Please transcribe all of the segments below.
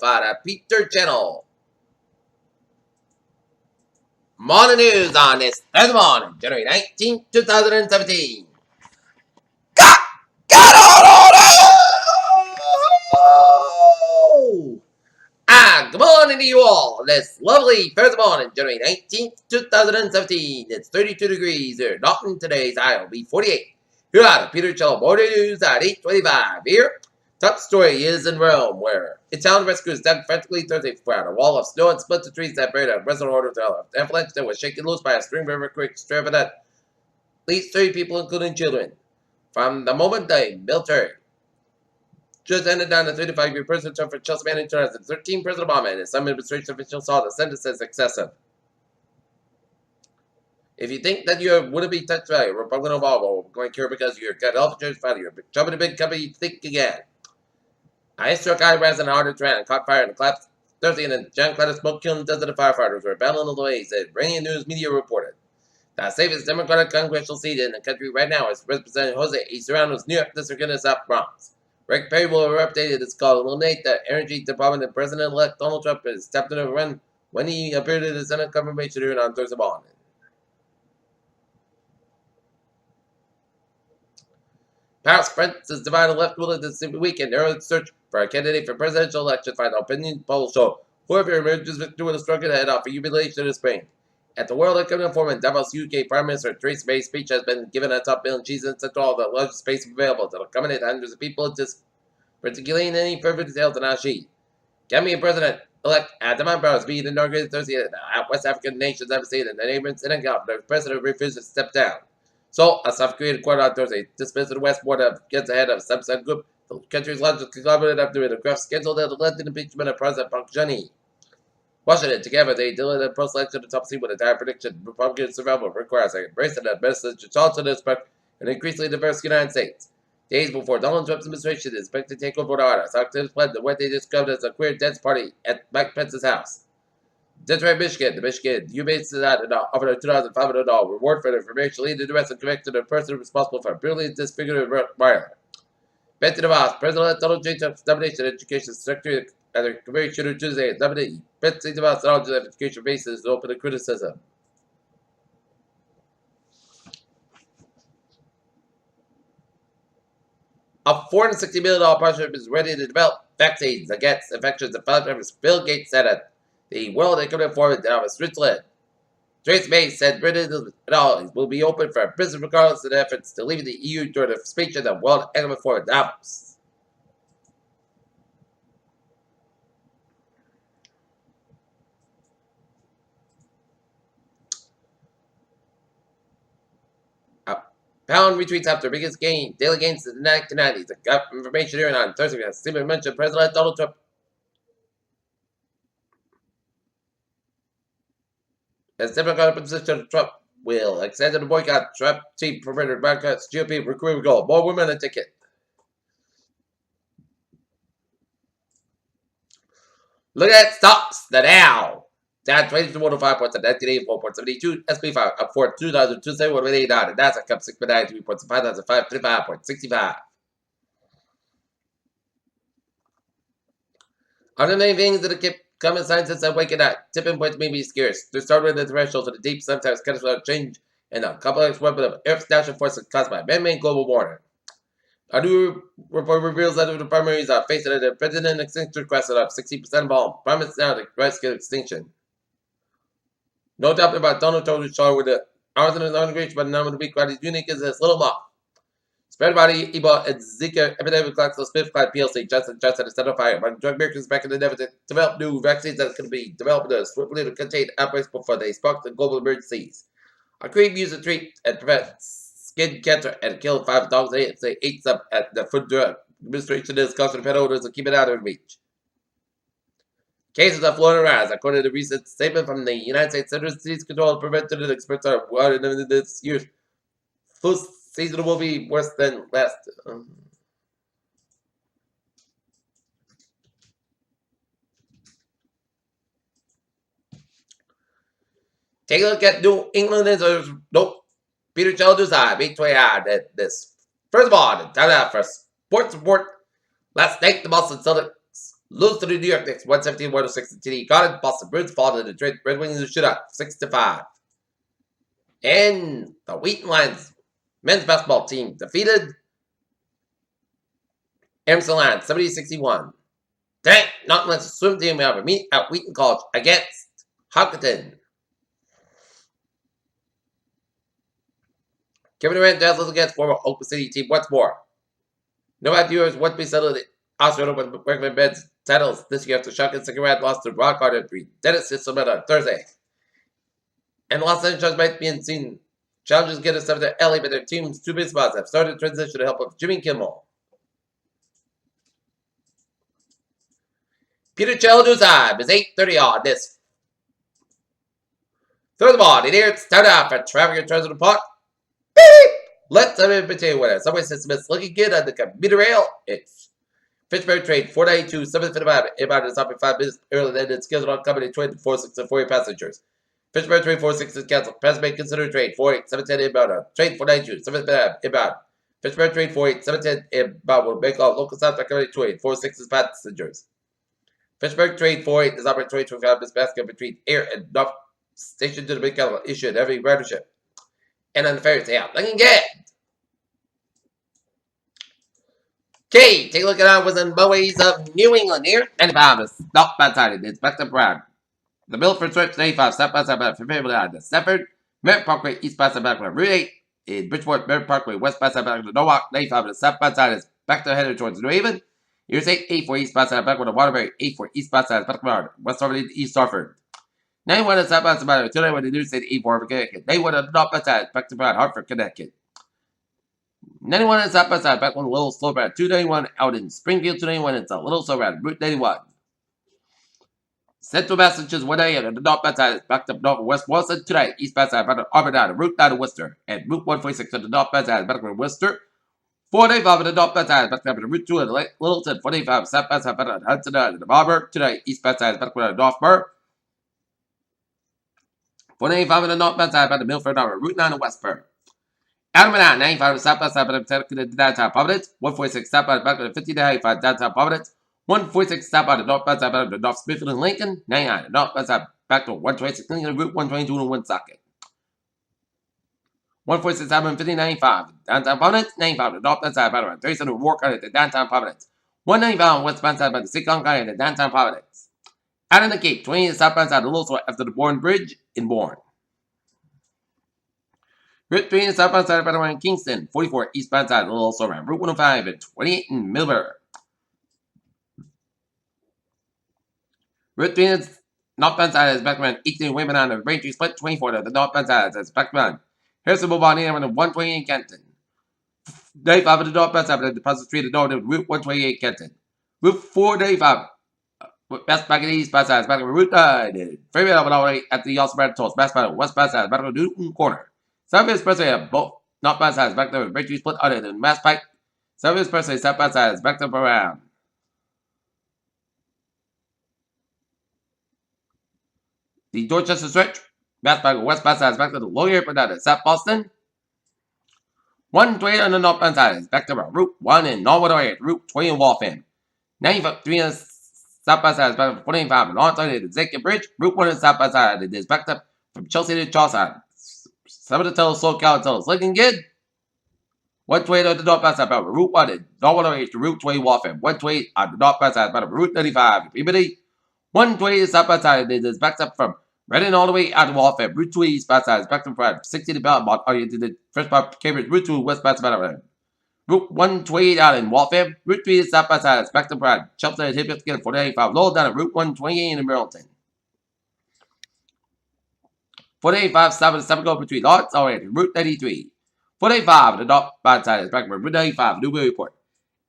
now for the Peter Channel. Morning news on this Thursday morning, January 19th, 2017. Got on! Good morning to you all. This lovely Thursday morning, January 19th, 2017. It's 32 degrees here. Dalton today's high will be 48. Here are the Peter Channel morning news at 8:25 here. Top story is in Rome, where Italian rescuers dug frantically Thursday found a wall of snow and split the trees that buried a resident hotel. The avalanche that was shaken loose by a stream river creek stripped at least 30 people, including children. From the moment the military just ended down a 35-year prison term for Chelsea man in 2013 President Obama and some administration officials saw the sentence as excessive. If you think that you wouldn't be touched by a Republican Obama going here because you're got health insurance file, you're jumping a big company, think again. Ice struck eyebrows and hard to and caught fire and collapsed Thursday in a giant cloud of smoke, killing dozens of firefighters were battling on the way, said Iranian news media reported. The safest Democratic congressional seat in the country right now is Representative Jose A. Serrano's New York district in the South Bronx. Rick Perry will have updated this call to eliminate the Energy Department and President-elect Donald Trump has stepped in a run when he appeared at the Senate confirmation hearing on Thursday morning. Paris, France's divided left will this weekend narrow its search for a candidate for presidential election. Final opinion polls show whoever emerges victor with a struggle to head off for jubilation in Spain. At the World Economic Forum in Davos, UK Prime Minister Theresa May's speech has been given a top bill and she's in central all the largest space available to accommodate hundreds of people, just particularly in any further detail than she. Gambian President-elect Adama Barrow is being inaugurated Thursday at the West African nation's embassy in the neighboring Senegal. The president refuses to step down. So, a South Korean court on Thursday dismissed the West border gets ahead of Samsung Group, the country's largest conglomerate, after the draft scheduled that led to the impeachment of President Park Geun-hye. Washington, together, they delivered a post-election top seat with a dire prediction. Republican survival requires an embrace of the administration Charleston expect an increasingly diverse United States. Days before Donald Trump's administration is expected to take over the White House, activists fled to what they described as a queer dance party at Mike Pence's house. Detroit, Michigan, the Michigan U-Base decided to offer a $2,500 reward for the information leading to the arrest and conviction of the person responsible for brutally disfiguring Riley. Benton DeVos, President Donald J. Trump's nomination education secretary at the committee shooter Tuesday, nominated Benton DeVos knowledge of education basis to open to criticism. A $460 million partnership is ready to develop vaccines against infections and developed Bill Gates said at the World Economic Forum in Davos, Switzerland. Theresa May said Britain will be open for business regardless of the efforts to leave the EU during a speech at the World Economic Forum in Davos. Pound retreats after biggest daily gains in the 1990s. The got information here on Thursday. As Stephen mentioned, President Donald Trump as Democratic opposition Trump will extend the boycott. Trump team permitted boycotts GOP recruitment goal. More women a ticket. Look at stocks. The Dow down 22.05 points at 1984.72. SP5 up 4 2,271.89. And NASDAQ up 6.93 points at 5,535.65. Other main things that keep common signs since waking up. Tipping points may be scarce. They're starting at the threshold for the deep, sometimes catastrophic change in a complex weapon of Earth's natural forces caused by man-made global warming. A new report reveals that the primaries are facing a president extinction question of 60% of all primates now to risk of extinction. No doubt about Donald Trump showed with the hours in his inauguration, but the number of the week what is unique is this little moth. Spread by the Ebola and Zika epidemic GlaxoSmithKline PLC, Johnson Johnson is identified among drug makers back in the day to develop new vaccines that can be developed swiftly to contain outbreaks before they spark the global emergencies. A cream used to treat and prevent skin cancer and kill 5 dogs. They ate some at the Food Drug Administration is cautioning pet owners to keep it out of reach. Cases of Florida rise, according to a recent statement from the United States Centers for Disease Control and Prevention. Experts are warning that this year's flu season will be worse than last. Take a look at New England. Nope. Peter Childers, that this. First of all, time out for sports report. Last night, the Boston Celtics Lose to the New York Knicks, 117-106 in TD. Got it. Boston Bruins fall to the Detroit Red Wings in the shootout, 6-5. And the Wheaton Lions men's basketball team defeated Emerson Lions, 70-61. Tonight, not unless the swim team will have a meet at Wheaton College against Hopkinton. Kevin Durant dazzles against former Oklahoma City team once more. No viewers once be settled the Australian Open recommend men's titles this year after shocking second round loss to Brock Carter 3. Dennis Sisselman on Thursday. And Los Angeles might be seen challenges get us up to LA, but their team's two big spots have started to transition to help of Jimmy Kimmel. Peter Challenger's time is 8:30 on this. Throw the ball. It here. Start out for Traffic returns to the puck. Beep! Let's have a potato winner. Subway system is looking good on the commuter rail. It's Pittsburgh trade 492, 755. Inbound is stopping 5 minutes earlier than its scheduled on company trade 46 and 40 passengers. Pittsburgh trade 46 is canceled. Press may consider trade 48, 710 inbound. Trade 492, 755 inbound. Pittsburgh trade 48, 710 inbound will make all local stops on company trade 46 is passengers. Pittsburgh trade 48 is operating 2025 Miss Basket between air and North Station to the Big Capital issued every ridership. And on the ferry sale, looking good. Okay, take a look at our Wizard Bowies of New England here. 95 is not bad side. It's back to Brown. The Milford Stretch 85, south by side from Fairfield to Stafford. Merritt Parkway, east by side back to Route 8. In Bridgeport, Merritt Parkway, west by side back to Norwalk. 95 is south by side is back to headed towards New Haven. Here's 84 east by side back with the Waterbury. 84 east by side back to West Harvard, East Hartford. 91 is south by side. Today when the New State 84 for Connecticut. They would have not by side back to Brown, Hartford, Connecticut. 91 is south by side back with a little slow route. 291 out in Springfield. 291 it's a little slow route. Route 91. Central Massachusetts 1A and the north by side is back to north West Boston. Today east by side back to Auburn down. Route 9 to Worcester. And Route 146 on the north by side back to Worcester. 485 on the north by side back to Route 2 and Littleton. 485 south by side back to Hudson and the Marburg. Today east by side back to Northburg. 485 on the north by side back to Milford on Route 9 to Westburg. Adam and 95 south by side back to downtown Providence. 146 south by back to 5985 downtown Providence. 146 south by the north by side back to North Smithfield and Lincoln. 99 north by side back to 126 Lincoln Route 122 and Woonsocket. 146 south by 5095 downtown Providence. 95 the north by side back to 37 Wark at the downtown Providence. 195 west by side by the Seacon County at the downtown Providence. Out in the Cape, 20 south by side the Little after the Bourne Bridge in Bourne. Route 3 and southbound side of in Kingston, 44 eastbound side, a little around Route 105 and 28 in Millburn. Route 3 is northbound side is back around 18 women on the Braintree Split, 24 to the northbound side is back around Harrison Boulevard near 128 in Kenton. 95 of the northbound side of the Deposit Street, the north of Route 128 Kenton. Route 495, best back in the eastbound side is back around Route 9. Freeway all the way at the Yellow Spread Toast, best by westbound side is back around Newton Corner. Southwest Expressway have both northbound sides back there with Braintree Split other than Mass Pike. Southwest Expressway southbound sides back up around. The Dorchester Stretch, Mass Pike westbound sides back to the Lower Airport out of South Boston. 128 on the northbound side is back to Route 1 in Norwood area, Route 20 in Waltham. 93 on the southbound side is back to 45 and on side of the Zachem Bridge. Route 1 on the southbound side it is backed up from Chelsea to Charlestown. Some of the tells slow cow tells looking good. 128 on the northbound side about Route 1 in Norwood area to Route 20 Waltham. 128 on the northbound side about Route 35 in Peabody. 128 is southbound side it is backed up from Reading all the way out of Waltham. Route 2 eastbound side is backed up from 60 to Belmont to the first part of Cambridge. Route 2 westbound side Route 128 out in Waltham. Route 3 is southbound side is backed up from Chelsea and Hippies again 485 low down at Route 128 in Burlington. 485 south of the 7 go between Lawrence all the way to Route 93. 485 the northbound side is back from Route 95 Newburyport.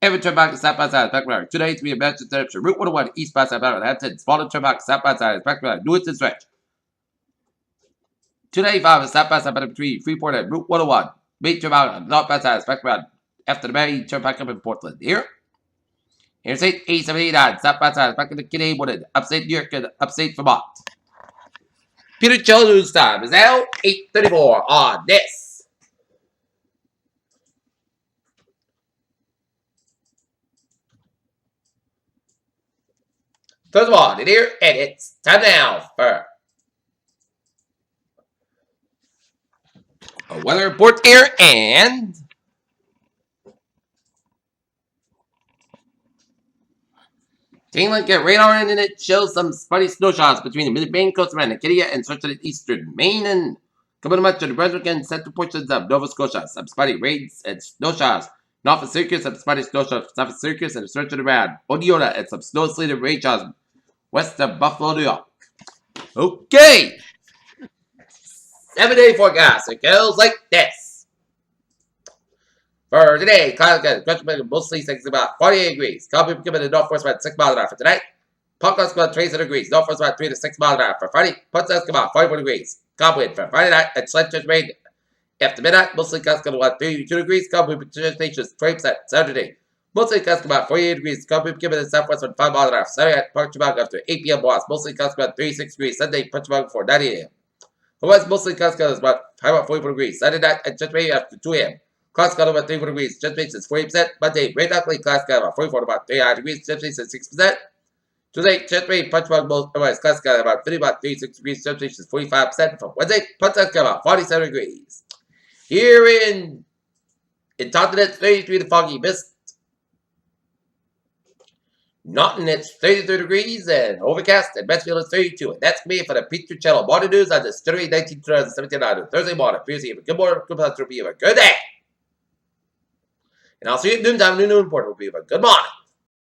Every turn back to southbound side is back from 283 in Manchester. Route 101 eastbound side back from Hampton. Smaller turn back to southbound side is back from Newton Stretch. 295 is southbound side between Freeport and Route 101. Main turn back on the northbound side is back from after the main turn back up in Portland. Here's 879 southbound side is back in the Canadian Wooded, upstate New York and upstate Vermont. Peter Children's time is now 8:34 on this. First of all, here, and it's time now for a weather report here, and taking a look at radar, and it shows some spotty snow showers between the mid-Maine coast of Acadia and central eastern Maine, and coming much to the Brunswick and central portions of Nova Scotia. Some spotty rains and snow showers. North of Syracuse, some spotty snow showers south of Syracuse and the search of the Rad. Oneota, and some snow sleeted rain showers west of Buffalo, New York. Okay! 7-day forecast. It goes like this. For today, clouds mostly 6 about 48 degrees. Cloud people coming in the northwest about 6 miles an hour. For tonight, Podcast about 27 degrees. Northwest about 3 to 6 miles an hour. For Friday, Podcast about 44 degrees. Calm wind. For Friday night, and slight chance rain. After midnight, mostly clouds about 32 degrees. Calm wind precipitation 20% Saturday. Mostly clouds about 48 degrees. Calm wind coming in the southwest about 5 miles an hour. Saturday night, Park Chibok after 8 p.m. Loss. Mostly clouds about 36 degrees. Sunday, Park Chibok before 9 a.m. Otherwise, mostly clouds about 44 degrees. Saturday night, and chance rain after 2 a.m. Clouds got about 34 degrees. Chance rate is 40%. Monday, rain likely. Clouds got about 44 to about 39 degrees. Chance rate is 6%. Tuesday, chance rate punch bug most. Otherwise, clouds got about 30 about 36 degrees. Chance rate is 45%. From Wednesday, punch got about 47 degrees. Here in Taunton, it's 33 to foggy mist. Naughton, it's 33 degrees and overcast, and Mansfield is 32. And that's me for the Picture Channel Morning News on this January 19, 2017 on Thursday morning. Please have a good morning, good afternoon, be a good day. And I'll see you at noontime, noon report will be a good morning.